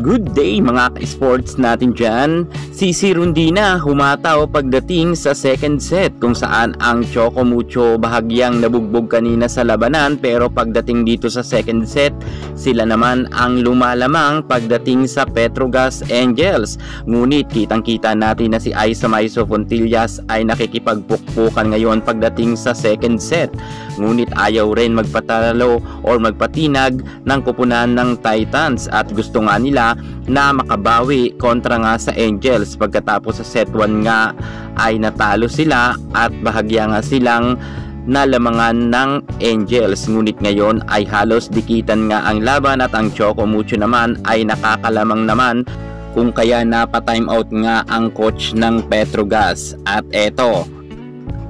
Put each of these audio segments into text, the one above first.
Good day mga ka-sports natin dyan. Si Rondina humataw pagdating sa second set kung saan ang Choco Mucho bahagyang nabugbog kanina sa labanan, pero pagdating dito sa second set, sila naman ang lumalamang pagdating sa Petrogas Angels. Ngunit kitang-kita natin na si Aisa Maiso Fontillas ay nakikipagpukpukan ngayon pagdating sa second set. Ngunit ayaw rin magpatalo or magpatinag ng kupunan ng Titans at gusto nga nila na makabawi kontra nga sa Angels. Pagkatapos sa set 1 nga ay natalo sila at bahagya nga silang nalamangan ng Angels. Ngunit ngayon ay halos dikitan nga ang laban at ang Choco Mucho naman ay nakakalamang naman, kung kaya napa-time out nga ang coach ng Petrogas. At eto,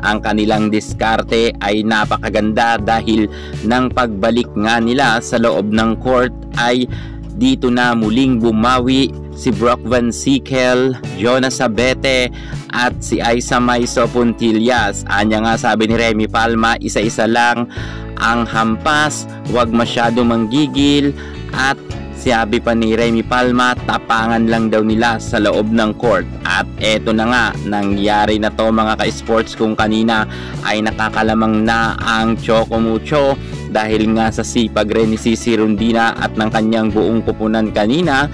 ang kanilang diskarte ay napakaganda dahil ng pagbalik nga nila sa loob ng court ay dito na muling bumawi si Brock Van Sickle, Jonas Abete at si Aisa Maiso Fontillas. Anya nga sabi ni Remy Palma, isa-isa lang ang hampas, huwag masyado manggigil, at sabi pa ni Remy Palma, tapangan lang daw nila sa loob ng court. At eto na nga, nangyari na to mga ka-sports, kung kanina ay nakakalamang na ang Choco Mucho dahil nga sa sipag rin ni Sisi Rondina at ng kanyang buong kupunan kanina.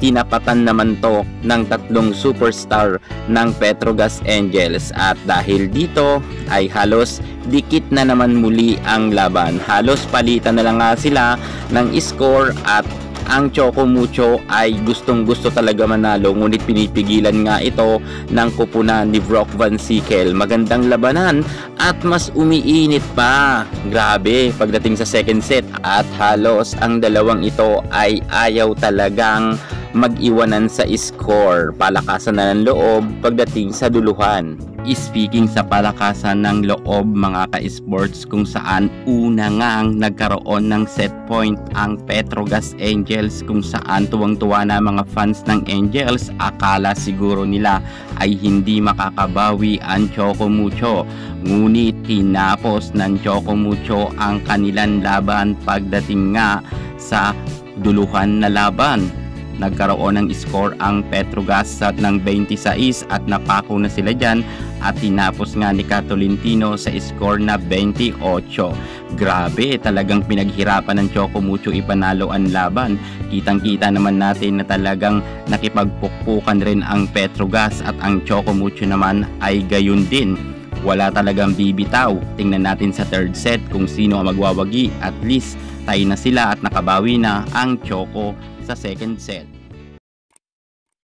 Tinapatan naman to ng tatlong superstar ng Petrogas Angels, at dahil dito ay halos dikit na naman muli ang laban. Halos palitan na lang nga sila ng score at ang Choco Mucho ay gustong gusto talaga manalo, ngunit pinipigilan nga ito ng kupunan ni Brock Van Sickle. Magandang labanan at mas umiinit pa, grabe, pagdating sa second set, at halos ang dalawang ito ay ayaw talagang mag-iwanan sa score. Palakasan na ng loob pagdating sa duluhan. Speaking sa palakasan ng loob mga ka-sports, kung saan una ngang nagkaroon ng set point ang Petrogas Angels, kung saan tuwang-tuwa na mga fans ng Angels. Akala siguro nila ay hindi makakabawi ang Choco Mucho, ngunit tinapos ng Choco Mucho ang kanilang laban pagdating nga sa duluhan na laban. Nagkaroon ng score ang Petrogas ng 26 at napako na sila dyan, at tinapos nga ni Catolintino sa score na 28. Grabe, talagang pinaghirapan ng Choco Mucho ipanalo ang laban. Kitang-kita naman natin na talagang nakipagpukpukan rin ang Petrogas, at ang Choco Mucho naman ay gayon din. Wala talagang bibitaw. Tingnan natin sa third set kung sino ang magwawagi. At least tayo na sila at nakabawi na ang Choco sa second set.